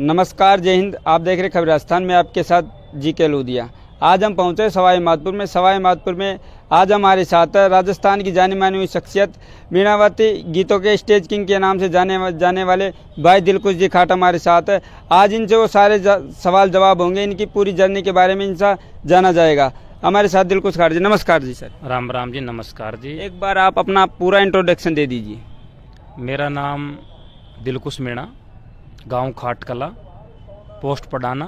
नमस्कार, जय हिंद। आप देख रहे खबर राजस्थान में, आपके साथ जी.के. लोधिया। आज हम पहुंचे सवाई माधोपुर में आज हमारे साथ राजस्थान की जानी मानी हुई शख्सियत मीणावती गीतों के स्टेज किंग के नाम से जाने वाले भाई दिलकुश जी खाट हमारे साथ है। आज इनसे वो सारे सवाल जवाब होंगे, इनकी पूरी जर्नी के बारे में इनसे जाना जाएगा। हमारे साथ दिलकुश खाट जी। नमस्कार जी सर। राम राम जी, नमस्कार जी। एक बार आप अपना पूरा इंट्रोडक्शन दे दीजिए। मेरा नाम दिलकुश मीणा, गांव खाटकला, पोस्ट पडाना,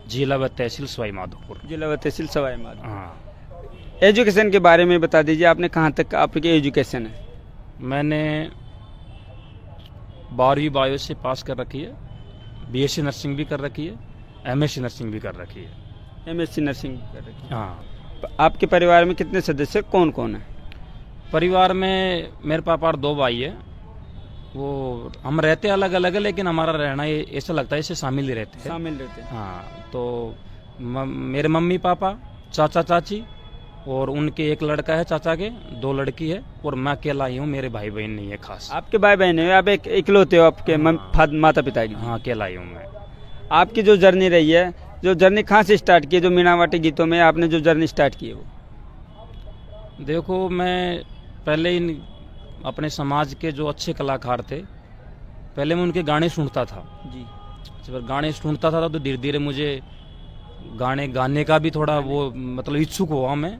जिला व तहसील सवाई माधोपुर। जिला व तहसील सवाई माधोपुर। हाँ। एजुकेशन के बारे में बता दीजिए, आपने कहाँ तक आपकी एजुकेशन है? मैंने 12वीं बायो से पास कर रखी है, बीएससी नर्सिंग भी कर रखी है, एमएससी नर्सिंग भी कर रखी है। एमएससी नर्सिंग कर रखी है। हाँ। आपके परिवार में कितने सदस्य कौन कौन है? परिवार में मेरे पापा और 2 भाई है। वो हम रहते अलग अलग है, लेकिन हमारा रहना ऐसा लगता है इससे शामिल ही रहते हैं। शामिल रहते हैं। हाँ। तो मेरे मम्मी पापा, चाचा चाची और उनके एक लड़का है चाचा के, 2 लड़की है, और मैं अकेला ही हूँ। मेरे भाई बहन नहीं है खास। आपके भाई बहन है? आप एक इकलौते हो आपके माता पिता की? हाँ, अकेला ही हूँ मैं। आपकी जो जर्नी रही है, जो जर्नी कहाँ से स्टार्ट की है? जो मीणावती गीतों में आपने जो जर्नी स्टार्ट की है वो? देखो, मैं पहले ही अपने समाज के जो अच्छे कलाकार थे, पहले मैं उनके गाने सुनता था जी। जब गाने सुनता था तो धीरे धीरे मुझे गाने गाने का भी थोड़ा वो मतलब इच्छुक हुआ मैं।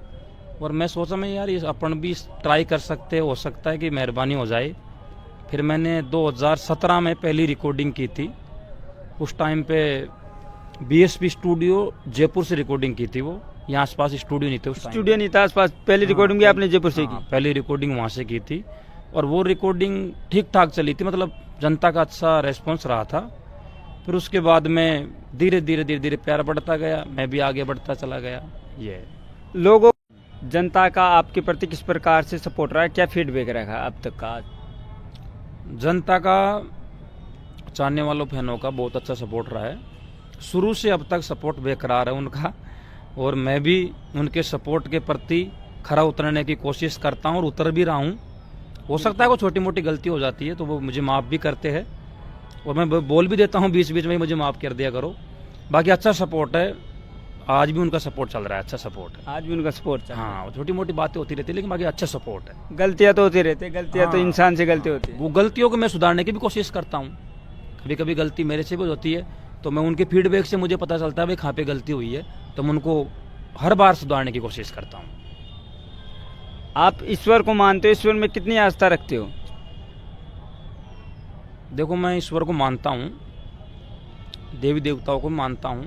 और मैं सोचा मैं यार ये अपन भी ट्राई कर सकते, हो सकता है कि मेहरबानी हो जाए। फिर मैंने 2017 में पहली रिकॉर्डिंग की थी। उस टाइम पे बीएसपी स्टूडियो जयपुर से रिकॉर्डिंग की थी। वो यहाँ आसपास स्टूडियो नहीं थे उस टाइम। स्टूडियो नहीं था आसपास? पहली रिकॉर्डिंग भी आपने जयपुर से की? पहली रिकॉर्डिंग वहाँ से की थी, और वो रिकॉर्डिंग ठीक ठाक चली थी, मतलब जनता का अच्छा रेस्पॉन्स रहा था। फिर उसके बाद में धीरे धीरे प्यार बढ़ता गया, मैं भी आगे बढ़ता चला गया। ये लोगों जनता का आपके प्रति किस प्रकार से सपोर्ट रहा है? क्या फीडबैक रहा अब तक का? जनता का, चाहने वालों फैनों का बहुत अच्छा सपोर्ट रहा है। शुरू से अब तक सपोर्ट बेकरार है उनका, और मैं भी उनके सपोर्ट के प्रति खरा उतरने की कोशिश करता हूँ और उतर भी रहा हूँ। हो सकता है कोई छोटी मोटी गलती हो जाती है तो वो मुझे माफ़ भी करते हैं, और मैं बोल भी देता हूँ बीच बीच में, मुझे माफ़ कर दिया करो। बाकी अच्छा सपोर्ट है, आज भी उनका सपोर्ट चल रहा है, अच्छा सपोर्ट है। आज भी उनका सपोर्ट चल रहा है? हाँ, छोटी मोटी बातें होती रहती है, लेकिन बाकी अच्छा सपोर्ट है। गलतियाँ तो होती रहती है, गलतियाँ तो इंसान से गलती होती है। वो गलतियों को मैं सुधारने की भी कोशिश करता हूँ। कभी कभी गलती मेरे से भी होती है, तो मैं उनके फीडबैक से मुझे पता चलता है भाई कहाँ पे गलती हुई है, तो मैं उनको हर बार सुधारने की कोशिश करता हूँ। आप ईश्वर को मानते हो? ईश्वर में कितनी आस्था रखते हो? देखो, मैं ईश्वर को मानता हूँ, देवी देवताओं को मानता हूँ।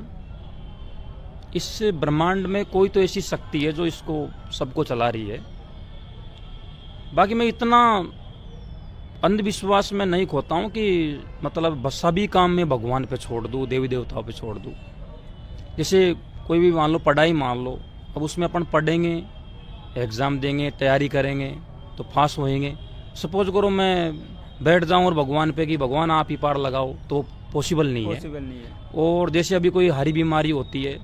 इस ब्रह्मांड में कोई तो ऐसी शक्ति है जो इसको सबको चला रही है। बाकी मैं इतना अंधविश्वास में नहीं खोता हूँ कि मतलब सभी काम में भगवान पे छोड़ दूँ, देवी देवताओं पे छोड़ दूँ। जैसे कोई भी मान लो पढ़ाई मान लो, अब उसमें अपन पढ़ेंगे, एग्ज़ाम देंगे, तैयारी करेंगे तो पास होएंगे। सपोज करो मैं बैठ जाऊं और भगवान पे कि भगवान आप ही पार लगाओ, तो पॉसिबल नहीं है। और जैसे अभी कोई हरी बीमारी होती है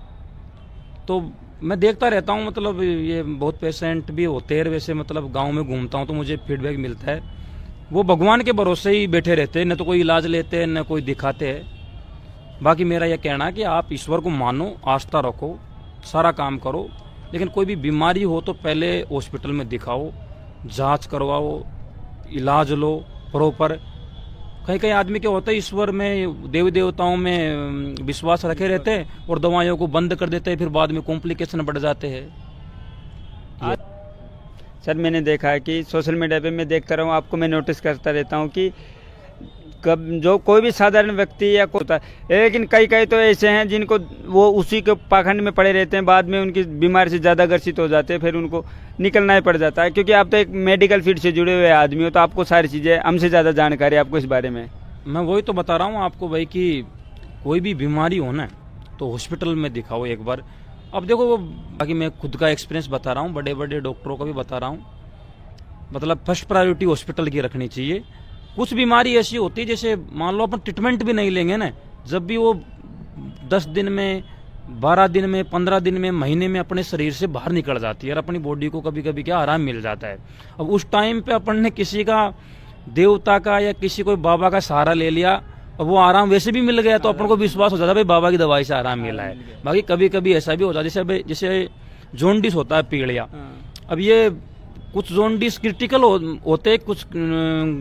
तो मैं देखता रहता हूं, मतलब ये बहुत पेशेंट भी होते हैं वैसे, मतलब गांव में घूमता हूं तो मुझे फीडबैक मिलता है, वो भगवान के भरोसे ही बैठे रहते हैं, न तो कोई इलाज लेते हैं न कोई दिखाते हैं। बाकी मेरा यह कहना है कि आप ईश्वर को मानो, आस्था रखो, सारा काम करो, लेकिन कोई भी बीमारी हो तो पहले हॉस्पिटल में दिखाओ, जांच करवाओ, इलाज लो प्रॉपर। कहीं कहीं आदमी क्या होता है, ईश्वर में, देवी देवताओं में विश्वास रखे रहते हैं और दवाइयों को बंद कर देते हैं, फिर बाद में कॉम्प्लिकेशन बढ़ जाते हैं। सर, मैंने देखा है कि सोशल मीडिया पे मैं देखता रहा हूँ, आपको मैं नोटिस करता रहता हूँ कि कब जो कोई भी साधारण व्यक्ति या कोई होता है, लेकिन कई तो ऐसे हैं जिनको वो उसी के पाखंड में पड़े रहते हैं, बाद में उनकी बीमारी से ज़्यादा ग्रसित हो जाते हैं, फिर उनको निकलना ही पड़ जाता है। क्योंकि आप तो एक मेडिकल फील्ड से जुड़े हुए आदमी हो, तो आपको सारी चीज़ें हमसे ज़्यादा जानकारी है आपको इस बारे में। मैं वही तो बता रहा हूँ आपको भाई कि कोई भी बीमारी हो ना तो हॉस्पिटल में दिखाओ एक बार। अब देखो, वो बाकी मैं खुद का एक्सपीरियंस बता रहा हूँ, बड़े बड़े डॉक्टरों का भी बता रहा हूँ, मतलब फर्स्ट प्रायोरिटी हॉस्पिटल की रखनी चाहिए। कुछ बीमारी ऐसी होती है, जैसे मान लो अपन ट्रीटमेंट भी नहीं लेंगे ना, जब भी वो 10 दिन में, 12 दिन में, 15 दिन में, महीने में अपने शरीर से बाहर निकल जाती है और अपनी बॉडी को कभी कभी क्या आराम मिल जाता है। अब उस टाइम पे अपन ने किसी का, देवता का या किसी कोई बाबा का सहारा ले लिया और वो आराम वैसे भी मिल गया तो अपन को विश्वास हो जाता है भाई बाबा की दवाई से आराम मिला है। बाकी कभी कभी ऐसा भी होता है जैसे जॉन्डिस होता है पीलिया। अब ये कुछ जॉन्डिस क्रिटिकल होते हैं, कुछ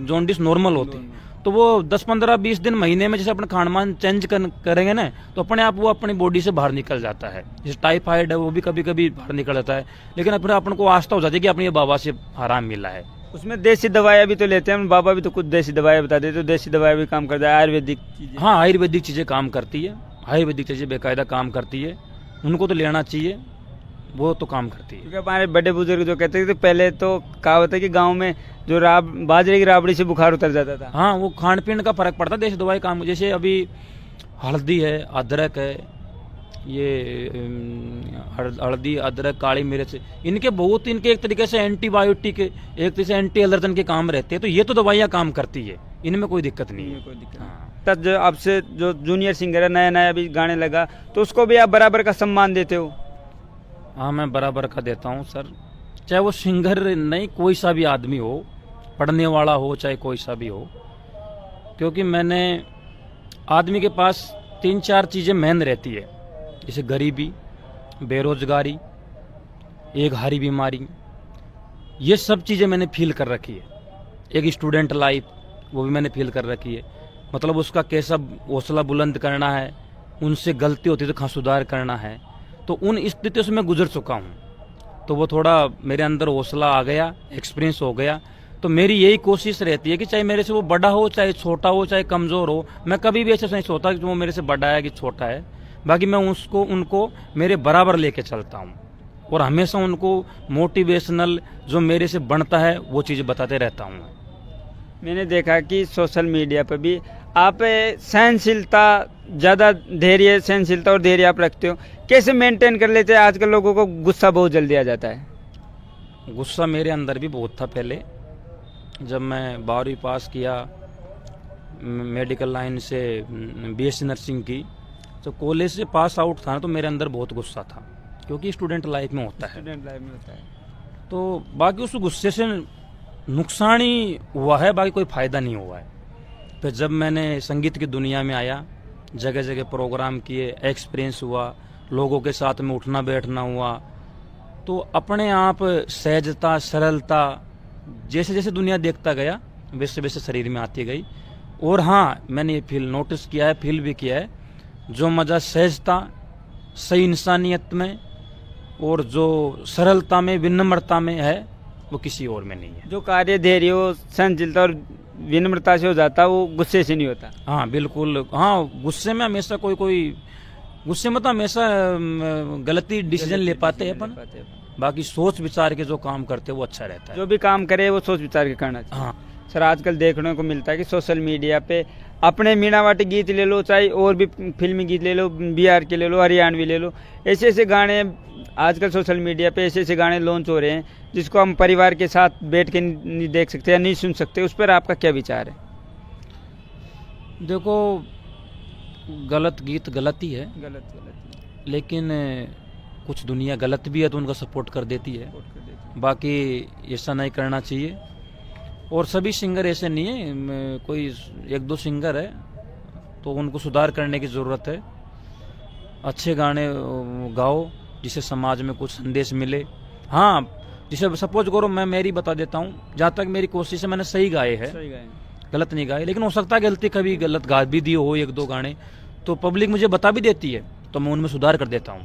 जॉन्डिस नॉर्मल होते हैं, तो वो 10-15-20 दिन महीने में जैसे अपन खानपान चेंज करेंगे ना तो अपने आप वो अपनी बॉडी से बाहर निकल जाता है। जैसे टाइफाइड है वो भी कभी कभी बाहर निकल जाता है, लेकिन अपने अपन को आस्था हो जाती है कि अपने बाबा से आराम मिला है। उसमें देसी दवाइयाँ भी तो लेते हैं, बाबा भी तो कुछ देसी दवाइयाँ बता देते, तो देसी दवाई भी काम करता है, आयुर्वेदिक चीजें। हाँ, आयुर्वेदिक चीज़ें काम करती है, आयुर्वेदिक चीज़ें बेकायदा काम करती है, उनको तो लेना चाहिए, वो तो काम करती है। क्योंकि हमारे बड़े बुजुर्ग जो कहते थे तो पहले तो कहावत है कि गांव में जो बाजरे की राबड़ी से बुखार उतर जाता था। हाँ, वो खान पीन का फर्क पड़ता है, देसी दवाई काम। जैसे अभी हल्दी है, अदरक है, ये हल्दी, अदरक, काली मिर्च, इनके एक तरीके से एंटीबायोटिक, एक तरीके से एंटी एलर्जन के काम रहते हैं, तो ये तो दवाइयाँ काम करती है, इनमें कोई दिक्कत नहीं है। कोई दिक्कत हाँ। तब जो आपसे जो जूनियर सिंगर है नया नया भी गाने लगा तो उसको भी आप बराबर का सम्मान देते हो? हाँ, मैं बराबर का देता हूँ सर, चाहे वो सिंगर नहीं, कोई सा भी आदमी हो, पढ़ने वाला हो, चाहे कोई सा भी हो, क्योंकि मैंने आदमी के पास 3-4 चीज़ें मेन रहती है, जैसे गरीबी, बेरोजगारी, एक हारी बीमारी, ये सब चीज़ें मैंने फील कर रखी है। एक स्टूडेंट लाइफ वो भी मैंने फील कर रखी है, मतलब उसका कैसा हौसला बुलंद करना है, उनसे गलती होती है तो कहाँ सुधार करना है, तो उन स्थितियों से मैं गुजर चुका हूँ, तो वो थोड़ा मेरे अंदर हौसला आ गया, एक्सपीरियंस हो गया। तो मेरी यही कोशिश रहती है कि चाहे मेरे से वो बड़ा हो, चाहे छोटा हो, चाहे कमज़ोर हो, मैं कभी भी ऐसा नहीं सोचता कि वो मेरे से बड़ा है कि छोटा है, बाकी मैं उनको मेरे बराबर लेके चलता हूँ और हमेशा उनको मोटिवेशनल जो मेरे से बनता है वो चीज़ बताते रहता हूँ। मैंने देखा कि सोशल मीडिया पर भी आप सहनशीलता ज़्यादा, धैर्य, सहनशीलता और धैर्य आप रखते हो, कैसे मेंटेन कर लेते हैं? आजकल लोगों को गुस्सा बहुत जल्दी आ जाता है। गुस्सा मेरे अंदर भी बहुत था पहले, जब मैं 12वीं पास किया, मेडिकल लाइन से BSc नर्सिंग की, तो कॉलेज से पास आउट था ना तो मेरे अंदर बहुत गुस्सा था, क्योंकि स्टूडेंट लाइफ में होता है। स्टूडेंट लाइफ में होता है। तो बाकी उस गुस्से से नुकसान ही हुआ है, बाकी कोई फ़ायदा नहीं हुआ है। फिर जब मैंने संगीत की दुनिया में आया, जगह जगह प्रोग्राम किए, एक्सपीरियंस हुआ, लोगों के साथ में उठना बैठना हुआ, तो अपने आप सहजता, सरलता जैसे जैसे दुनिया देखता गया वैसे वैसे शरीर में आती गई। और हाँ, मैंने ये नोटिस किया है, फील भी किया है, जो मज़ा सहजता, सही इंसानियत में और जो सरलता में, विनम्रता में है, वो किसी और में नहीं है। जो कार्य धैर्य हो, सहनशीलता और विनम्रता से हो जाता, वो गुस्से से नहीं होता। हाँ बिल्कुल, हाँ, गुस्से में हमेशा गुस्से में तो हमेशा गलती डिसीजन ले पाते हैं अपन, बाकी सोच विचार के जो काम करते हैं वो अच्छा रहता है। जो भी काम करे वो सोच विचार के करना चाहिए। हाँ सर, आजकल देखने को मिलता है कि सोशल मीडिया पे अपने मीणावाटी गीत ले लो, चाहे और भी फिल्मी गीत ले लो, बिहार के ले लो, हरियाणवी ले लो, ऐसे ऐसे गाने आजकल सोशल मीडिया पे ऐसे ऐसे गाने लॉन्च हो रहे हैं जिसको हम परिवार के साथ बैठ के नहीं देख सकते या नहीं सुन सकते। उस पर आपका क्या विचार है? देखो, गलत गीत गलत ही है, गलत लेकिन कुछ दुनिया गलत भी है तो उनका सपोर्ट कर देती है, बाकी ऐसा नहीं करना चाहिए। और सभी सिंगर ऐसे नहीं है, कोई 1-2 सिंगर है तो उनको सुधार करने की ज़रूरत है। अच्छे गाने गाओ जिससे समाज में कुछ संदेश मिले। हाँ, जिसे सपोज करो, मैं मेरी बता देता हूँ, जहाँ तक मेरी कोशिश है मैंने सही गाए हैं, गलत नहीं गाए, लेकिन हो सकता है गलती कभी गलत गा भी दिए हो 1-2 गाने, तो पब्लिक मुझे बता भी देती है तो मैं उनमें सुधार कर देता हूँ,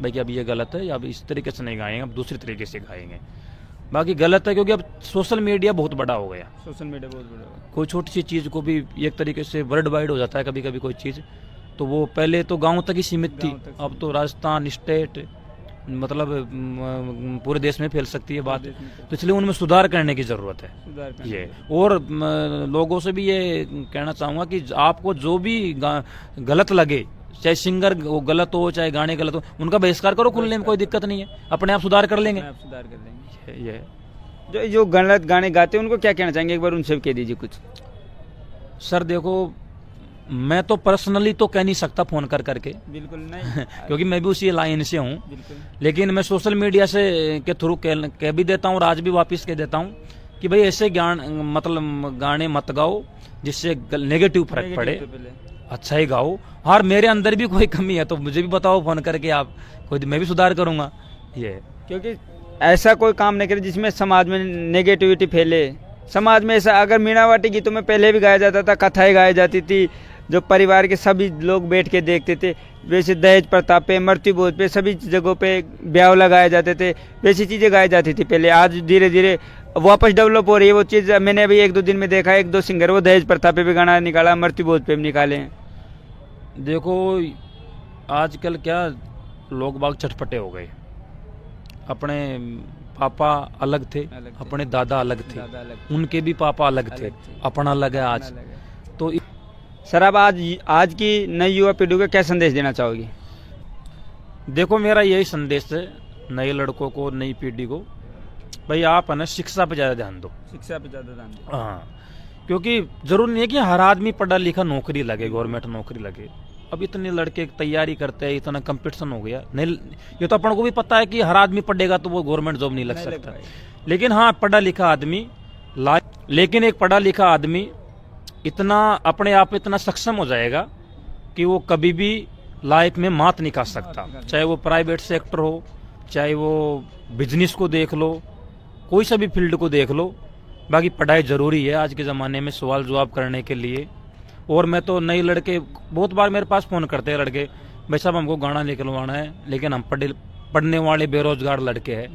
भाई कि अब ये गलत है, या अब इस तरीके से नहीं गाएंगे, अब दूसरे तरीके से गाएंगे। बाकी गलत है क्योंकि अब सोशल मीडिया बहुत बड़ा हो गया, सोशल मीडिया बहुत बड़ा हो गया। कोई छोटी सी चीज़ को भी एक तरीके से वर्ल्ड वाइड हो जाता है कभी कभी कोई चीज़, तो वो पहले तो गाँव तक ही सीमित थी, अब तो राजस्थान स्टेट, मतलब पूरे देश में फैल सकती है बात, तो इसलिए उनमें सुधार करने की ज़रूरत है ये। और लोगों से भी ये कहना चाहूँगा कि आपको जो भी गलत लगे, चाहे सिंगर वो गलत हो, चाहे गाने गलत हो, उनका बहिष्कार करो खुलने में, कोई दिक्कत नहीं है, अपने आप सुधार कर लेंगे। ये जो गलत गाने गाते हैं उनको क्या कहना चाहेंगे, एक बार उनसे कह दीजिए कुछ। सर देखो, मैं तो पर्सनली तो कह नहीं सकता फ़ोन कर करके, बिल्कुल नहीं क्योंकि मैं भी उसी लाइन से हूँ, लेकिन मैं सोशल मीडिया से के थ्रू कह भी देता हूँ और आज भी वापस कह देता हूँ कि भाई ऐसे मतलब गाने मत गाओ जिससे नेगेटिव फर्क पड़े, अच्छा ही गाओ। और मेरे अंदर भी कोई कमी है तो मुझे भी बताओ फोन करके आप, कोई मैं भी सुधार करूंगा। ये क्योंकि ऐसा कोई काम नहीं करे जिसमें समाज में नेगेटिविटी फैले। समाज में ऐसा अगर मीणावाटी गीतों में पहले भी गाया जाता था, कथाएं गाई जाती थी जो परिवार के सभी लोग बैठ के देखते थे, वैसे दहेज प्रथा पे, मृत्यु भोज पे, सभी जगहों पे ब्याह लगाए जाते थे, वैसी चीज़ें गाई जाती थी पहले। आज धीरे धीरे वापस डेवलप हो रही है वो चीज़। मैंने अभी 1-2 दिन में देखा, 1-2 सिंगर वो दहेज प्रथा पे भी गाना निकाला, मृत्यु भोज पे भी निकाले हैं। देखो आजकल क्या लोग बाग चटपटे हो गए। अपने पापा अलग थे, अपने दादा अलग थे, उनके भी पापा अलग थे, अपना अलग है आज। तो सर आप आज की नई युवा पीढ़ी को क्या संदेश देना चाहोगे? देखो मेरा यही संदेश है नए लड़कों को, नई पीढ़ी को, भाई आप है ना शिक्षा पे ज़्यादा ध्यान दो। शिक्षा पे ज़्यादा ध्यान दो। हाँ, क्योंकि जरूरी नहीं है कि हर आदमी पढ़ा लिखा नौकरी लगे, गवर्नमेंट नौकरी लगे। अब इतने लड़के तैयारी करते हैं, इतना कंपटीशन हो गया। नहीं, ये तो अपन को भी पता है कि हर आदमी पढ़ेगा तो वो गवर्नमेंट जॉब नहीं लग सकता। लेकिन हाँ, पढ़ा लिखा आदमी लेकिन एक पढ़ा लिखा आदमी इतना अपने आप में इतना सक्षम हो जाएगा कि वो कभी भी लाइफ में मात नहीं खा सकता। चाहे वो प्राइवेट सेक्टर हो, चाहे वो बिजनेस को देख लो, कोई सा भी फील्ड को देख लो। बाकी पढ़ाई जरूरी है आज के ज़माने में सवाल जवाब करने के लिए। और मैं तो नए लड़के बहुत बार मेरे पास फ़ोन करते हैं लड़के, भाई साहब हमको गाना निकलवाना है लेकिन हम पढ़ने वाले बेरोजगार लड़के हैं,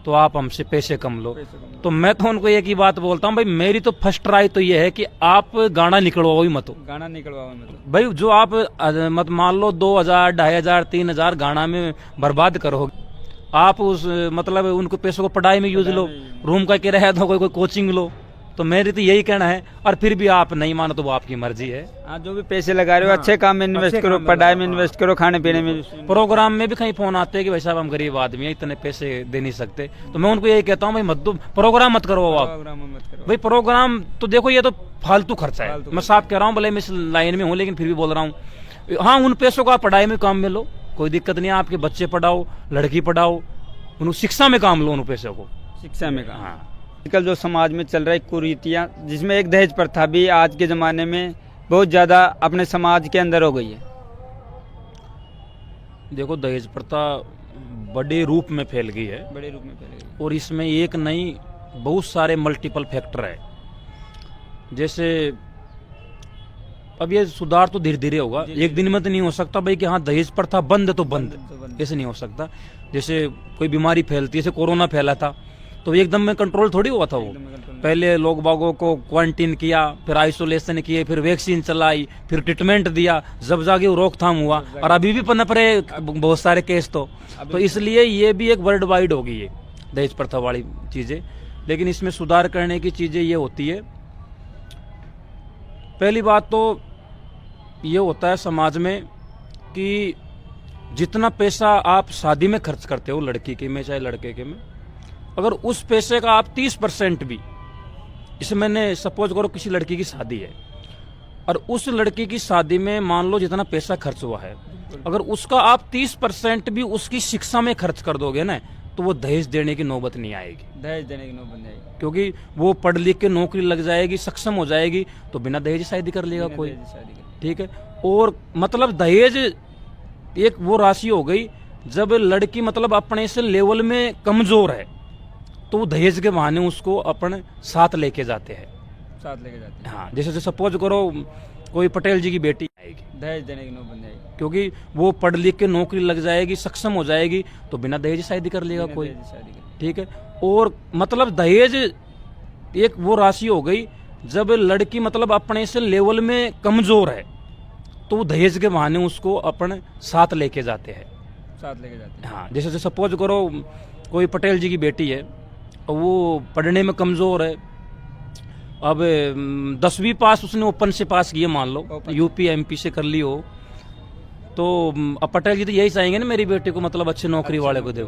तो आप हमसे पैसे कम लो। तो मैं तो उनको एक ही बात बोलता हूँ, भाई मेरी तो फर्स्ट राय तो ये है कि आप गाना निकलवाओ ही मत। गाना निकलवाओ मत भाई, जो आप मत मान लो 2000, 2500, 3000 गाना में बर्बाद करो, आप उस मतलब उनको पैसों को पढ़ाई में यूज लो, रूम का किराया दो, कोई कोचिंग लो। तो मेरी तो यही कहना है। और फिर भी आप नहीं मानो तो वो आपकी मर्जी है। हाँ, जो भी पैसे लगा रहे हो अच्छे काम में इन्वेस्ट करो, पढ़ाई में इन्वेस्ट करो, खाने पीने में। प्रोग्राम में भी कहीं फोन आते हैं कि भाई साहब हम गरीब आदमी हैं, इतने पैसे दे नहीं सकते। तो मैं उनको यही कहता हूँ, भाई मत दो, प्रोग्राम मत करो आप। भाई प्रोग्राम तो देखो ये तो फालतू खर्चा है। मैं साफ कह रहा हूँ, भले मैं इस लाइन में हूँ लेकिन फिर भी बोल रहा हूँ। हाँ, उन पैसों को आप पढ़ाई में काम में लो, कोई दिक्कत नहीं है। आपके बच्चे पढ़ाओ, लड़की पढ़ाओ, उन शिक्षा में काम लो, उन पैसों को शिक्षा में काम। हाँ, आजकल जो समाज में चल रही कुरीतियाँ, जिसमें एक दहेज प्रथा भी आज के ज़माने में बहुत ज़्यादा अपने समाज के अंदर हो गई है। देखो दहेज प्रथा बड़े रूप में फैल गई है, बड़े रूप में फैल गई, और इसमें एक नहीं बहुत सारे मल्टीपल फैक्टर है। जैसे अब ये सुधार तो धीरे धीरे होगा, एक दिन में तो नहीं हो सकता भाई कि हाँ दहेज प्रथा बंद तो बंद, ऐसे नहीं हो सकता। जैसे कोई बीमारी फैलती है, जैसे कोरोना फैला था तो एकदम में कंट्रोल थोड़ी हुआ था। वो पहले लोग बागों को क्वारंटीन किया, फिर आइसोलेशन किए, फिर वैक्सीन चलाई, फिर ट्रीटमेंट दिया, जब जाके वो रोकथाम हुआ। और अभी भी पनप रहे बहुत सारे केस। तो इसलिए ये भी एक वर्ल्ड वाइड हो गई है दहेज प्रथा वाली चीजें। लेकिन इसमें सुधार करने की चीजें ये होती है, पहली बात तो ये होता है समाज में कि जितना पैसा आप शादी में खर्च करते हो, लड़की के में चाहे लड़के के में, अगर उस पैसे का आप 30% भी, जैसे मैंने सपोज करो किसी लड़की की शादी है और उस लड़की की शादी में मान लो जितना पैसा खर्च हुआ है, अगर उसका आप 30% भी उसकी शिक्षा में खर्च कर दोगे ना, तो वो दहेज देने की नौबत नहीं आएगी। दहेज देने की नौबत नहीं आएगी, क्योंकि वो पढ़ लिख के नौकरी लग जाएगी, सक्षम हो जाएगी, तो बिना दहेज शादी कर लेगा कोई। ठीक है। और मतलब दहेज एक वो राशि हो गई जब लड़की मतलब अपने से लेवल में कमजोर है, तो वो दहेज के बहाने उसको अपने साथ लेके जाते हैं। हाँ, जैसे सपोज करो कोई पटेल जी की बेटी आएगी, दहेज देने की नौबत नहीं आएगी, क्योंकि वो पढ़ लिख के नौकरी लग जाएगी, सक्षम हो जाएगी, तो बिना दहेज शादी कर लेगा कोई। ठीक है। और मतलब दहेज एक वो राशि हो गई जब लड़की मतलब अपने से लेवल में कमजोर है, तो वो दहेज के बहाने उसको अपने साथ लेके जाते हैं। हाँ, जैसे सपोज करो कोई पटेल जी की बेटी है, वो पढ़ने में कमजोर है, अब 10वीं पास उसने ओपन से पास किए, मान लो यूपी एमपी से कर ली हो, तो अब पटेल जी तो यही चाहेंगे ना मेरी बेटी को मतलब अच्छे नौकरी वाले को दे,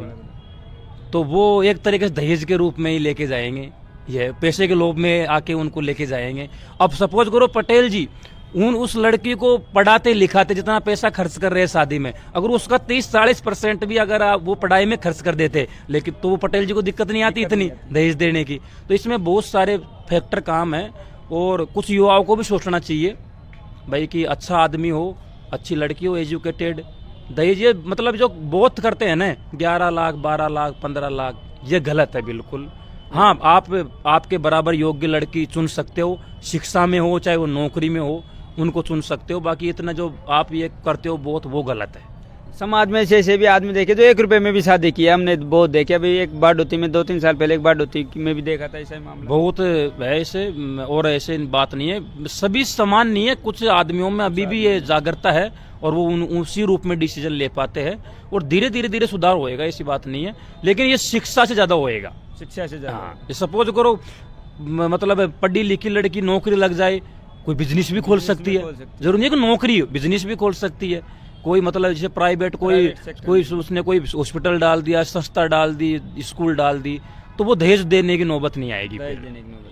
तो वो एक तरीके से दहेज के रूप में ही लेके जाएंगे, ये पैसे के लोभ में आके उनको लेके जाएंगे। अब सपोज करो पटेल जी उस लड़की को पढ़ाते लिखाते जितना पैसा खर्च कर रहे हैं शादी में, अगर उसका 30-40% भी अगर आप वो पढ़ाई में खर्च कर देते, लेकिन तो वो पटेल जी को दिक्कत नहीं आती इतनी दहेज देने की। तो इसमें बहुत सारे फैक्टर काम है और कुछ युवाओं को भी सोचना चाहिए भाई कि अच्छा आदमी हो, अच्छी लड़की हो, एजुकेटेड। दहेज ये मतलब जो बहुत करते हैं ना 11 लाख 12 लाख 15 लाख, ये गलत है बिल्कुल। हाँ, आपके बराबर योग्य लड़की चुन सकते हो, शिक्षा में हो चाहे वो नौकरी में हो, उनको चुन सकते हो। बाकी इतना जो आप ये करते हो बहुत, वो गलत है। समाज में ऐसे भी आदमी देखे जो 1 रुपए में भी शादी किया, हमने बहुत देखे। अभी एक बाढ़ोती में 2-3 साल पहले एक बाढ़ोती में भी देखा था ऐसा मामला। बहुत ऐसे, और ऐसे बात नहीं है, सभी समान नहीं है। कुछ आदमियों में अभी भी ये जागरूकता है और वो उसी रूप में डिसीजन ले पाते हैं और धीरे धीरे सुधार होएगा, ऐसी बात नहीं है। लेकिन ये शिक्षा से ज्यादा होएगा, शिक्षा से ज्यादा। हाँ, सपोज करो मतलब पढ़ी लिखी लड़की नौकरी लग जाए, कोई बिजनेस भी खोल सकती है। जरूरी नहीं कि नौकरी हो, बिजनेस भी खोल सकती है। कोई मतलब जैसे प्राइवेट कोई उसने कोई हॉस्पिटल डाल दिया, संस्था डाल दी, स्कूल डाल दी, तो वो दहेज देने की नौबत नहीं आएगी।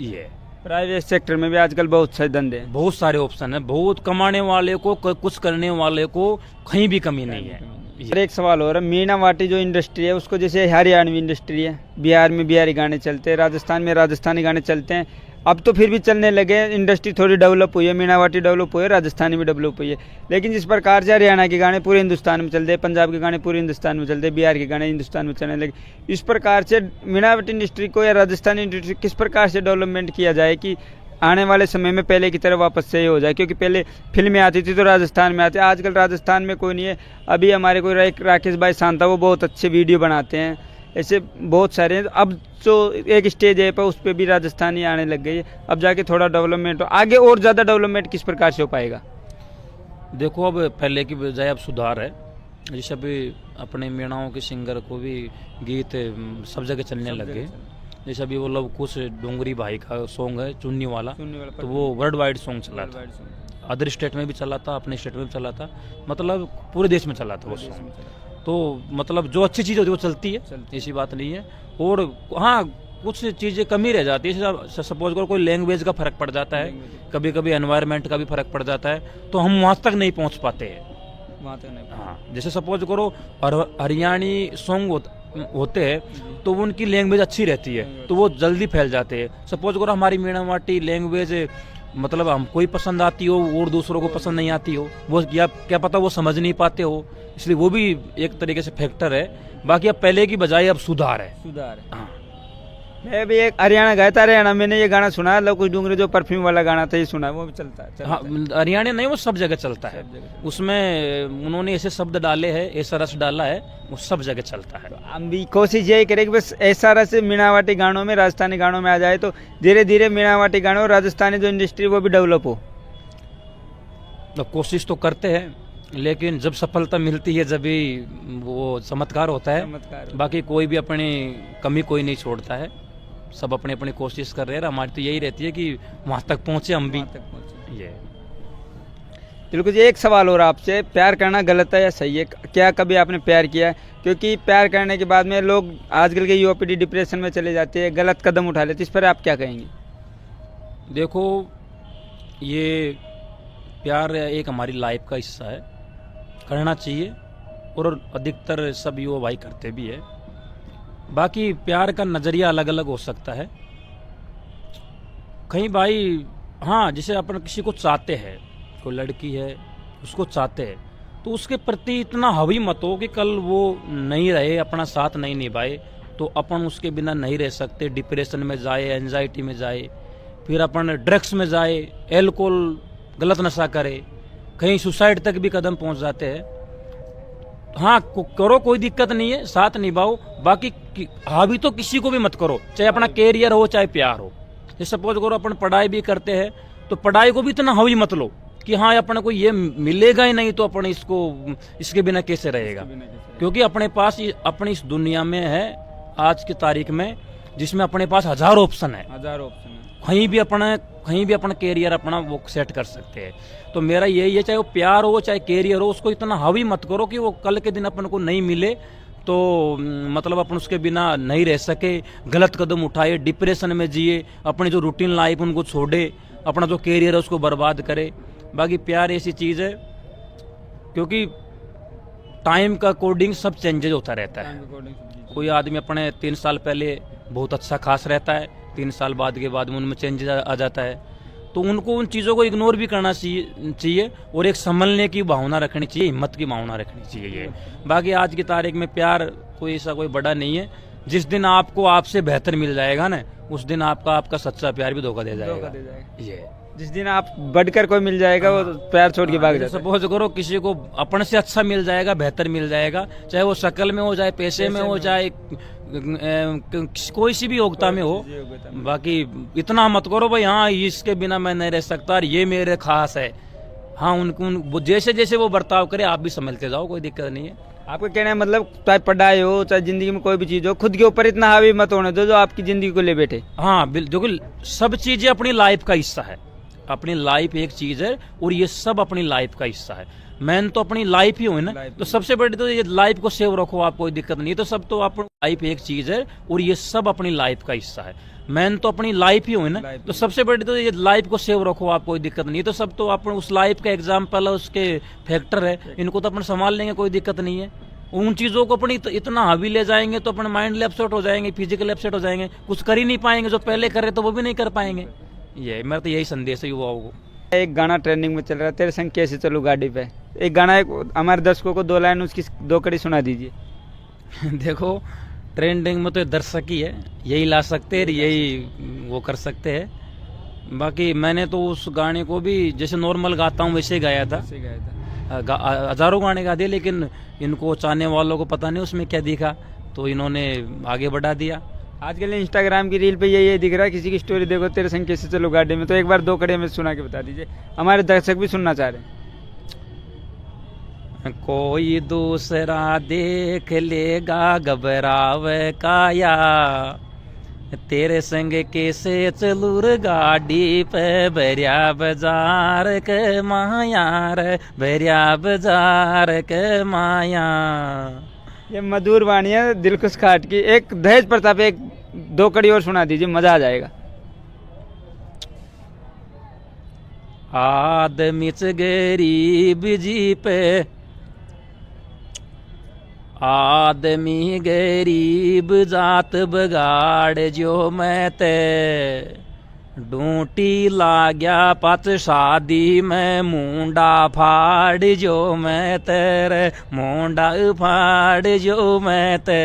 ये प्राइवेट सेक्टर में भी आजकल बहुत सारे धंधे हैं, बहुत सारे ऑप्शन है। बहुत कमाने वाले को, कुछ करने वाले को कहीं भी कमी नहीं है। और एक सवाल हो रहा है, मीनावाटी जो इंडस्ट्री है उसको, जैसे हरियाणवी इंडस्ट्री है, बिहार में बिहारी गाने चलते हैं, राजस्थान में राजस्थानी गाने चलते हैं, अब तो फिर भी चलने लगे। इंडस्ट्री थोड़ी डेवलप हुई है, मीनावाटी डेवलप हुई है, राजस्थानी भी डेवलप हुई है। लेकिन जिस प्रकार से हरियाणा के गाने पूरे हिंदुस्तान में चलते हैं, पंजाब के गाने पूरे हिंदुस्तान में चलते हैं, बिहार के गाने हिंदुस्तान में चलने लगे, इस प्रकार से मीनावाटी इंडस्ट्री को या राजस्थानी इंडस्ट्री किस प्रकार से डेवलपमेंट किया जाए कि आने वाले समय में पहले की तरह वापस से हो जाए? क्योंकि पहले फिल्में आती थी तो राजस्थान में आती, आजकल राजस्थान में कोई नहीं है। अभी हमारे कोई राकेश भाई शांता, वो बहुत अच्छे वीडियो बनाते हैं, ऐसे बहुत सारे हैं। अब जो एक स्टेज है पर उस पर भी राजस्थानी आने लग गई है, अब जाके थोड़ा डेवलपमेंट हो, आगे और ज़्यादा डेवलपमेंट किस प्रकार से हो पाएगा? देखो, अब पहले की बजाय अब सुधार है। जैसे अभी अपने मीणाओं के सिंगर को भी गीत सब जगह चलने लग गए। जैसे अभी वो लव कुश डोंगरी भाई का सॉन्ग है चुन्नी वाला, तो वो वर्ल्ड वाइड सॉन्ग चला था। अदर स्टेट में भी चला था, अपने स्टेट में भी चला था, मतलब पूरे देश में चला था वो सॉन्ग। तो मतलब जो अच्छी चीज़ होती है वो चलती है, ऐसी बात नहीं है। और हाँ, कुछ चीज़ें कमी रह जाती है। सपोज करो कोई लैंग्वेज का फर्क पड़ जाता है, कभी कभी एनवायरनमेंट का भी फर्क पड़ जाता है, तो हम वहाँ तक नहीं पहुँच पाते हैं। हाँ, जैसे सपोज करो हरियाणी सॉन्ग होते हैं तो उनकी लैंग्वेज अच्छी रहती है, तो वो जल्दी फैल जाते हैं। सपोज करो हमारी मीणावाटी लैंग्वेज मतलब हमको ही पसंद आती हो और दूसरों को पसंद नहीं आती हो, वो क्या पता वो समझ नहीं पाते हो, इसलिए वो भी एक तरीके से फैक्टर है। बाकी अब पहले की बजाय अब सुधार है। हाँ, मैं भी एक हरियाणा गया था, हरियाणा मैंने ये गाना सुना, लव कुश डूंगरी जो परफ्यूम वाला गाना था, ये सुना, वो भी चलता है। हाँ, हरियाणा नहीं, वो सब जगह चलता है। उसमें उन्होंने ऐसे शब्द डाले हैं, ऐसा रस डाला है, वो सब जगह चलता है। हम भी कोशिश यही करें कि बस ऐसा रस मीणावाटी गानों में, राजस्थानी गानों में आ जाए, तो धीरे धीरे मीणावाटी गानों और राजस्थानी जो इंडस्ट्री वो भी डेवलप हो। तो कोशिश तो करते हैं, लेकिन जब सफलता मिलती है जब भी वो चमत्कार होता है। बाकी कोई भी अपनी कमी कोई नहीं छोड़ता है, सब अपनी अपनी कोशिश कर रहे हैं। हमारी तो यही रहती है कि वहां तक पहुंचे हम भी। ये बिल्कुल। एक सवाल और आपसे, प्यार करना गलत है या सही है? क्या कभी आपने प्यार किया है? क्योंकि प्यार करने के बाद में लोग आजकल के युवा पीढ़ी डिप्रेशन में चले जाते हैं, गलत कदम उठा लेते, इस पर आप क्या कहेंगे? देखो, ये प्यार एक हमारी लाइफ का हिस्सा है, करना चाहिए और अधिकतर सब युवा भाई करते भी है। बाकी प्यार का नज़रिया अलग अलग हो सकता है। कहीं भाई, हाँ, जैसे अपन किसी को चाहते हैं, कोई लड़की है उसको चाहते हैं, तो उसके प्रति इतना हावी मत हो कि कल वो नहीं रहे, अपना साथ नहीं निभाए, तो अपन उसके बिना नहीं रह सकते, डिप्रेशन में जाए, एंजाइटी में जाए, फिर अपन ड्रग्स में जाए, एल्कोहल गलत नशा करे, कहीं सुसाइड तक भी कदम पहुंच जाते हैं। हाँ, करो, कोई दिक्कत नहीं है, साथ निभाओ। बाकी हावी तो किसी को भी मत करो, चाहे अपना कैरियर हो चाहे प्यार हो। जैसे सपोज करो अपन पढ़ाई भी करते हैं, तो पढ़ाई को भी इतना हावी मत लो कि हाँ अपने को ये मिलेगा ही नहीं तो अपन इसके बिना कैसे रहेगा। क्योंकि अपने पास अपनी इस दुनिया में है आज की तारीख में, जिसमें अपने पास हजारों ऑप्शन है, कहीं भी अपना कैरियर अपना वो सेट कर सकते हैं। तो मेरा यही है, चाहे वो प्यार हो चाहे कैरियर हो, उसको इतना हावी मत करो कि वो कल के दिन अपन को नहीं मिले तो मतलब अपन उसके बिना नहीं रह सके, गलत कदम उठाए, डिप्रेशन में जिए, अपने जो रूटीन लाइफ उनको छोड़े, अपना जो कैरियर है उसको बर्बाद करे। बाकी प्यार ऐसी चीज़ है क्योंकि टाइम का अकॉर्डिंग सब चेंजेज होता रहता है। कोई आदमी अपने 3 साल पहले बहुत अच्छा खास रहता है, 3 साल बाद के बाद में उनमें चेंजेज आ जाता है, तो उनको उन चीज़ों को इग्नोर भी करना चाहिए और एक संभलने की भावना रखनी चाहिए, हिम्मत की भावना रखनी चाहिए। ये बाकी आज की तारीख में प्यार कोई ऐसा कोई बड़ा नहीं है। जिस दिन आपको आपसे बेहतर मिल जाएगा ना, उस दिन आपका सच्चा प्यार भी धोखा दे जाएगा। ये जिस दिन आप बढ़कर कोई मिल जाएगा वो प्यार छोड़ के भाग जाता है। सपोज करो किसी को अपने से अच्छा मिल जाएगा, बेहतर मिल जाएगा, चाहे वो शक्ल में हो, चाहे पैसे में हो, चाहे कोई सी भी योग्यता में हो। बाकी इतना मत करो भाई हाँ इसके बिना मैं नहीं रह सकता और ये मेरे खास है। हाँ उनको जैसे जैसे वो बर्ताव करे आप भी समझते जाओ, कोई दिक्कत नहीं है। आपका कहना है मतलब चाहे पढ़ाई हो चाहे जिंदगी में कोई भी चीज हो, खुद के ऊपर इतना हावी मत होने दो जो आपकी जिंदगी को ले बैठे। हाँ बिल्कुल, सब चीजें अपनी लाइफ का हिस्सा है। अपनी लाइफ एक चीज है और ये सब अपनी लाइफ का हिस्सा है। मैन तो अपनी लाइफ ही हो ना, तो सबसे बड़ी तो ये लाइफ को सेव रखो, आप कोई दिक्कत नहीं। तो सब तो अपनी लाइफ एक चीज है और ये सब अपनी लाइफ का हिस्सा है। मैन तो अपनी लाइफ ही हो ना, तो सबसे बड़ी तो ये लाइफ को सेव रखो, आप कोई दिक्कत नहीं। तो सब तो अपन उस लाइफ का एग्जाम्पल है, उसके फैक्टर है, इनको तो अपन संभाल लेंगे, कोई दिक्कत नहीं है। उन चीजों को अपनी इतना हावी ले जाएंगे तो अपने माइंड अपसेट हो जाएंगे, फिजिकल अपसेट हो जाएंगे, कुछ कर ही नहीं पाएंगे। जो पहले कर रहे तो वो भी नहीं कर पाएंगे। ये मेरा तो यही संदेश है युवाओं को। एक गाना ट्रेंडिंग में चल रहा है, तेरे संग कैसे चलूं गाड़ी पे। एक गाना हमारे दर्शकों को 2 लाइन उसकी 2 कड़ी सुना दीजिए। देखो ट्रेंडिंग में तो दर्शक ही है, यही ला सकते हैं, यही वो कर सकते हैं। बाकी मैंने तो उस गाने को भी जैसे नॉर्मल गाता हूँ वैसे गाया था। हजारों गाने गा दिए, लेकिन इनको चाहने वालों को पता नहीं उसमें क्या दिखा, तो इन्होंने आगे बढ़ा दिया। आजकल इंस्टाग्राम की रील पे यही दिख रहा है, किसी की स्टोरी देखो तेरे संग कैसे चलो गाड़ी में, तो एक बार 2 कड़ी में सुना के बता दीजिए, हमारे दर्शक भी सुनना चाह रहे हैं। कोई दूसरा देख लेगा घबरावे काया, तेरे संग कैसे चलूर गाड़ी पे, भरिया बाजार के माया रे, भरिया बाजार के माया। ये मधुर वाणी है दिल खुश खाट की। एक दहेज प्रताप एक 2 कड़ी और सुना दीजिए, मजा आ जाएगा। आदमी च गरीब जी पे, आदमी गरीब जात बगाड़ जो मैं ते, ढूंटी ला गया पत शादी में, मुंडा फाड़ जो मैं तेरे, मुंडा फाड़ जो मैं ते।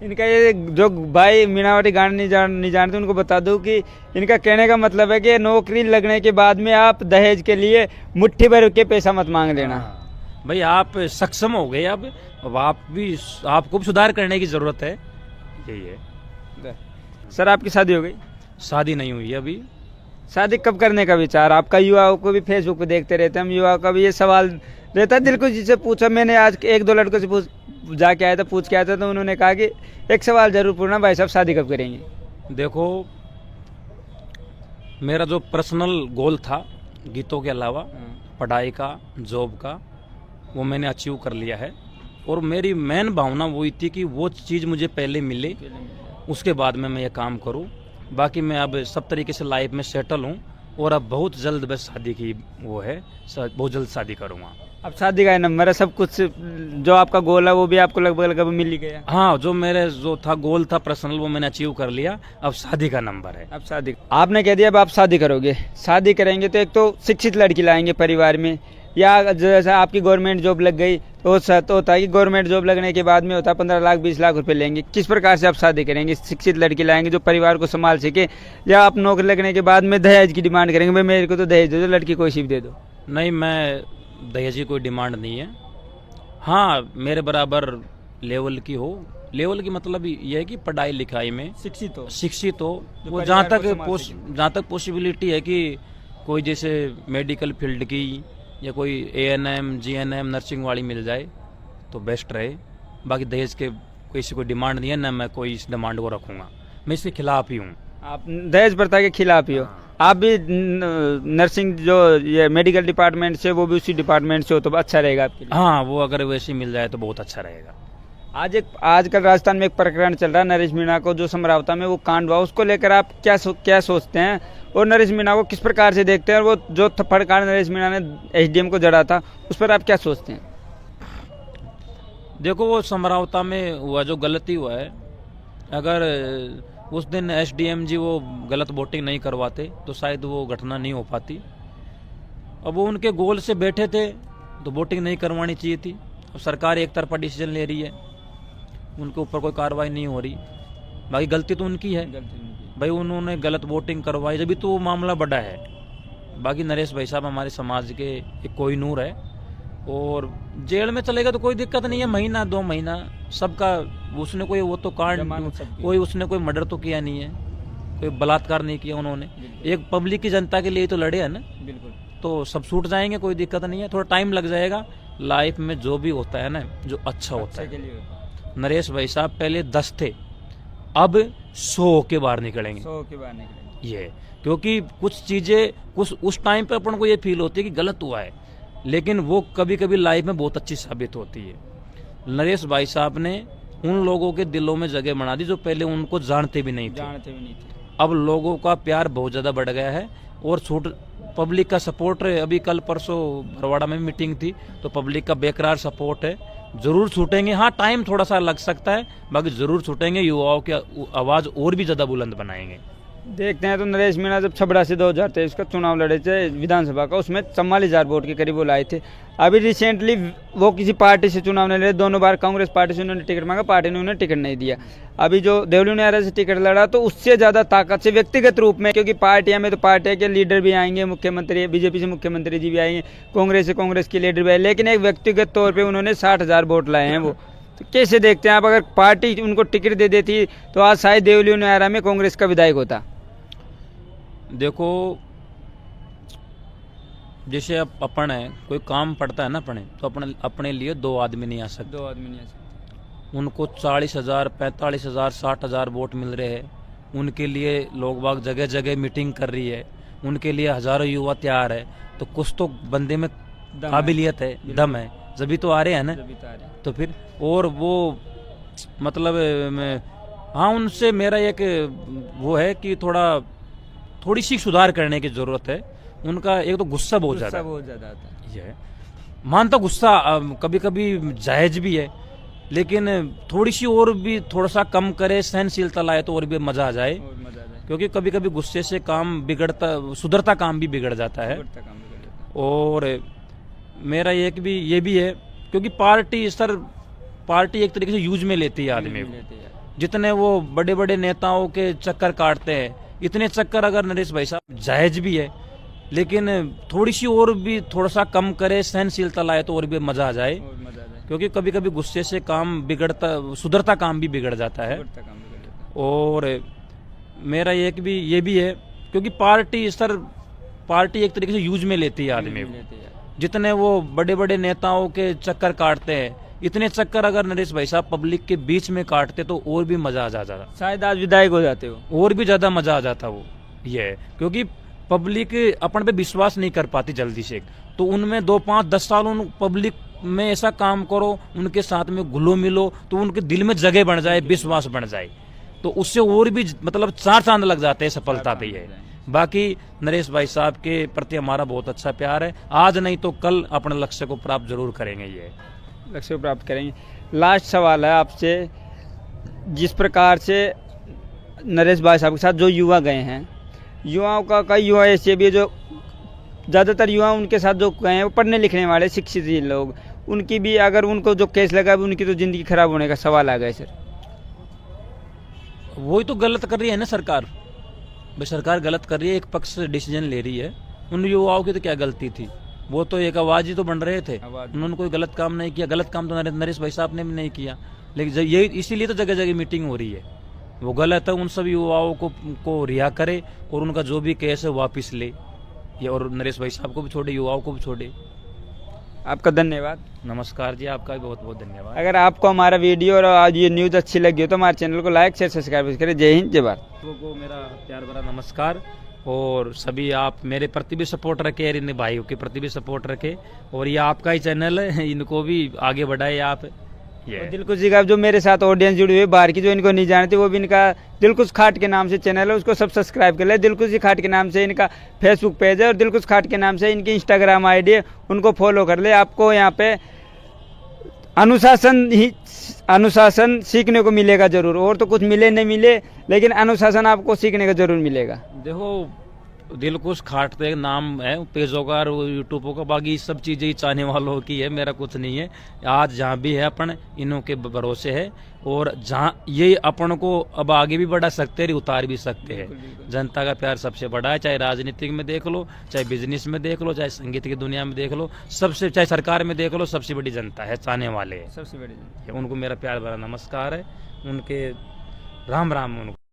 इनका ये जो भाई मीनावटी गाना नहीं जानते उनको बता दूं कि इनका कहने का मतलब है कि नौकरी लगने के बाद में आप दहेज के लिए मुट्ठी भर के पैसा मत मांग लेना। भाई आप सक्षम हो गए, अब आपको भी सुधार करने की जरूरत है, यही है। सर आपकी शादी हो गई? शादी नहीं हुई अभी। शादी कब करने का विचार आपका? युवाओं को भी फेसबुक पे देखते रहते हैं हम, युवाओं का भी ये सवाल रहता है दिल को। जिससे पूछा मैंने आज 1-2 लड़कों से जाके आया था, पूछ के आया था, तो उन्होंने कहा कि एक सवाल जरूर पूछना भाई साहब शादी कब करेंगे। देखो मेरा जो पर्सनल गोल था गीतों के अलावा पढ़ाई का, जॉब का, वो मैंने अचीव कर लिया है। और मेरी मेन भावना वही थी कि वो चीज़ मुझे पहले मिले, उसके बाद में मैं ये काम करूं। बाकी मैं अब सब तरीके से लाइफ में सेटल हूं और अब बहुत जल्द बस शादी की वो है, बहुत जल्द शादी करूंगा। अब शादी का नंबर है, सब कुछ जो आपका गोल है वो भी आपको लगभग मिल ही गया। हाँ जो था गोल था पर्सनल, वो मैंने अचीव कर लिया। अब शादी का नंबर है। अब शादी आपने कह दिया अब आप शादी करोगे। शादी करेंगे तो एक तो शिक्षित लड़की लाएंगे परिवार में, या जैसा आपकी गवर्नमेंट जॉब लग गई तो होता है कि गवर्नमेंट जॉब लगने के बाद में होता है 15 लाख 20 लाख रुपए लेंगे। किस प्रकार से आप शादी करेंगे? शिक्षित लड़की लाएंगे जो परिवार को संभाल सके, या आप नौकरी लगने के बाद में दहेज की डिमांड करेंगे, भाई मेरे को तो दहेज दे दो, लड़की कोई सिर्फ दे दो? नहीं, मैं दहेज की कोई डिमांड नहीं है। हाँ मेरे बराबर लेवल की हो, लेवल की मतलब ये है कि पढ़ाई लिखाई में शिक्षित हो। वो जहाँ तक पॉसिबिलिटी है कि कोई जैसे मेडिकल फील्ड की या कोई ANM GNM नर्सिंग वाली मिल जाए तो बेस्ट रहे। बाकी दहेज के कोई डिमांड नहीं है, ना मैं कोई इस डिमांड को रखूंगा, मैं इसके खिलाफ ही हूँ। आप दहेज प्रथा के खिलाफ ही हो? आप भी नर्सिंग जो ये मेडिकल डिपार्टमेंट से, वो भी उसी डिपार्टमेंट से हो तो अच्छा रहेगा आपके लिए? हाँ वो अगर वैसे मिल जाए तो बहुत अच्छा रहेगा। आजकल राजस्थान में एक प्रकरण चल रहा है नरेश मीणा को, जो समरावता में वो कांड हुआ, उसको लेकर आप क्या सोचते हैं और नरेश मीणा को किस प्रकार से देखते हैं, और वो जो थप्पड़ कांड नरेश मीणा ने एसडीएम को जड़ा था उस पर आप क्या सोचते हैं? देखो, वो समरावता में हुआ जो गलती हुआ है, अगर उस दिन एसडीएम जी वो गलत वोटिंग नहीं करवाते तो शायद वो घटना नहीं हो पाती। अब वो उनके गोल से बैठे थे तो वोटिंग नहीं करवानी चाहिए थी। अब सरकार एक तरफा डिसीजन ले रही है, उनके ऊपर कोई कार्रवाई नहीं हो रही। बाकी गलती तो उनकी है भाई, उन्होंने गलत वोटिंग करवाई जब भी तो वो मामला बड़ा है। बाकी नरेश भाई साहब हमारे समाज के एक कोई नूर है, और जेल में चलेगा तो कोई दिक्कत नहीं है, महीना 2 महीना सबका। उसने कोई वो तो कांड, कोई उसने कोई मर्डर तो किया नहीं है, कोई बलात्कार नहीं किया उन्होंने। एक पब्लिक की जनता के लिए तो लड़े है ना, बिल्कुल। तो सब छूट जाएंगे, कोई दिक्कत नहीं है। थोड़ा टाइम लग जाएगा। लाइफ में जो भी होता है ना, जो अच्छा होता है। नरेश भाई साहब पहले 10 थे, अब 100 के बाहर निकलेंगे। 100 के बाहर निकलेंगे ये क्योंकि कुछ चीजें कुछ उस टाइम पे अपन को ये फील होती है कि गलत हुआ है, लेकिन वो कभी कभी लाइफ में बहुत अच्छी साबित होती है। नरेश भाई साहब ने उन लोगों के दिलों में जगह बना दी जो पहले उनको जानते भी नहीं थे। अब लोगों का प्यार बहुत ज्यादा बढ़ गया है, और पब्लिक का सपोर्ट है। अभी कल परसों बरवाड़ा में मीटिंग थी, तो पब्लिक का बेकरार सपोर्ट है। जरूर छूटेंगे, हाँ टाइम थोड़ा सा लग सकता है, बाकी जरूर छूटेंगे। युवाओं की आवाज और भी ज्यादा बुलंद बनाएंगे। देखते हैं तो नरेश मीणा जब छबड़ा से 2023 का चुनाव लड़े थे विधानसभा का, उसमें 44,000 वोट के करीब वो लाए थे। अभी रिसेंटली वो किसी पार्टी से चुनाव नहीं लड़े, दोनों बार कांग्रेस पार्टी से उन्होंने टिकट मांगा, पार्टी ने उन्हें टिकट नहीं दिया। अभी जो देवली नारा से टिकट लड़ा तो उससे ज्यादा ताकत से व्यक्तिगत रूप में, क्योंकि पार्टियां में तो पार्टी के लीडर भी आएंगे, मुख्यमंत्री बीजेपी से मुख्यमंत्री जी भी आएंगे, कांग्रेस से कांग्रेस के लीडर भी आए, लेकिन एक व्यक्तिगत तौर पर उन्होंने 60,000 वोट लाए हैं। वो तो कैसे देखते हैं आप? अगर पार्टी उनको टिकट दे देती तो आज शायद देवली नारा में कांग्रेस का विधायक होता। देखो, जैसे अब अपन है, कोई काम पड़ता है ना अपने, तो अपने लिए 2 आदमी नहीं आ सकते। 2 आदमी नहीं आ सकते। उनको 40,000, 45,000, 60,000 वोट मिल रहे हैं। उनके लिए लोग बाग जगह जगह मीटिंग कर रही है, उनके लिए हजारों युवा तैयार है। तो कुछ तो बंदे में काबिलियत है, दम है, जभी तो आ रहे हैं ना। तो फिर और वो मतलब हाँ, उनसे मेरा एक वो है कि थोड़ी सी सुधार करने की जरूरत है। उनका एक तो गुस्सा बहुत ज्यादा आता है। ये मानता गुस्सा कभी कभी जायज भी है, लेकिन थोड़ी सी और भी थोड़ा सा कम करे, सहनशीलता लाए तो और भी मजा आ जाए। क्योंकि कभी कभी गुस्से से काम बिगड़ता, सुधरता काम भी बिगड़ जाता है। और मेरा एक भी ये भी है, क्योंकि पार्टी एक तरीके से यूज में लेती है आदमी को। जितने वो बड़े बड़े नेताओं के चक्कर काटते हैं, इतने चक्कर अगर नरेश भाई साहब जायज भी है, लेकिन थोड़ी सी और भी थोड़ा सा कम करे, सहनशीलता लाए तो और भी मजा आ जाए। क्योंकि कभी कभी गुस्से से काम बिगड़ता, सुधरता काम भी बिगड़ जाता है। और मेरा एक भी ये भी है, क्योंकि पार्टी एक तरीके से यूज में लेती है आदमी को। जितने वो बड़े बड़े नेताओं के चक्कर काटते हैं, इतने चक्कर अगर नरेश भाई साहब पब्लिक के बीच में काटते तो और भी मजा आ जाता। शायद आज विधायक हो जाते हो, और भी ज्यादा मजा आ जाता वो। ये क्योंकि पब्लिक अपन पे विश्वास नहीं कर पाती जल्दी से, तो उनमें 2, 5, 10 साल उन पब्लिक में ऐसा काम करो, उनके साथ में घुलो मिलो, तो उनके दिल में जगह बन जाए, विश्वास बन जाए, तो उससे और भी मतलब 4 चांद लग जाते हैं सफलता पे। है बाकी नरेश भाई साहब के प्रति हमारा बहुत अच्छा प्यार है। आज नहीं तो कल अपने लक्ष्य को प्राप्त जरूर करेंगे। ये लक्ष्य को प्राप्त करेंगे। लास्ट सवाल है आपसे, जिस प्रकार से नरेश भाई साहब के साथ जो युवा गए हैं, युवाओं का कई युवा ऐसे भी है जो ज़्यादातर युवा उनके साथ जो गए हैं वो पढ़ने लिखने वाले शिक्षित लोग, उनकी भी अगर उनको जो केस लगा उनकी तो ज़िंदगी खराब होने का सवाल आ गया। सर वही तो गलत कर रही है ना सरकार। भाई सरकार गलत कर रही है, एक पक्ष से डिसीजन ले रही है। उन युवाओं की तो क्या गलती थी? वो तो एक आवाज ही तो बन रहे थे, उन्होंने कोई गलत काम नहीं किया। गलत काम तो नरेश भाई साहब ने भी नहीं किया, लेकिन ये इसीलिए तो जगह जगह मीटिंग हो रही है। वो गलत है, उन सभी युवाओं को रिहा करे और उनका जो भी केस है वापिस ले। ये और नरेश भाई साहब को भी छोड़े, युवाओं को भी छोड़े। आपका धन्यवाद। नमस्कार जी, आपका भी बहुत बहुत धन्यवाद। अगर आपको हमारा वीडियो और आज ये न्यूज़ अच्छी लगी हो तो हमारे चैनल को लाइक शेयर सब्सक्राइब करें। जय हिंद, जय भारत। को मेरा प्यार भरा नमस्कार। और सभी आप मेरे प्रति भी सपोर्ट रखे और इन भाइयों के प्रति भी सपोर्ट रखे, और ये आपका ही चैनल है, इनको भी आगे बढ़ाए आप। ये है। दिलकुश जी का जो मेरे साथ ऑडियंस जुड़ी हुई है बाहर की, जो इनको नहीं जानती, वो भी इनका दिलकुश खाट के नाम से चैनल है, उसको सब सब्सक्राइब कर ले। दिलकुश जी खाट के नाम से इनका फेसबुक पेज है और दिलकुश खाट के नाम से इनकी इंस्टाग्राम आईडी है, उनको फॉलो कर ले। आपको यहाँ पे अनुशासन सीखने को मिलेगा जरूर, और तो कुछ मिले नहीं मिले, लेकिन अनुशासन आपको सीखने का जरूर मिलेगा। देखो दिलकुश खाट तो एक नाम है पेजों का और यूट्यूबों का, बाकी सब चीजें ही चाहने वालों की है, मेरा कुछ नहीं है। आज जहाँ भी है अपन इन्हों के भरोसे है, और जहाँ ये अपन को अब आगे भी बढ़ा सकते हैं, उतार भी सकते हैं। जनता का प्यार सबसे बड़ा है, चाहे राजनीतिक में देख लो, चाहे बिजनेस में देख लो, चाहे संगीत की दुनिया में देख लो, सबसे चाहे सरकार में देख लो, सबसे बड़ी जनता है, चाहने वाले है। सबसे बड़ी उनको मेरा प्यार भरा नमस्कार है, उनके राम राम उनको।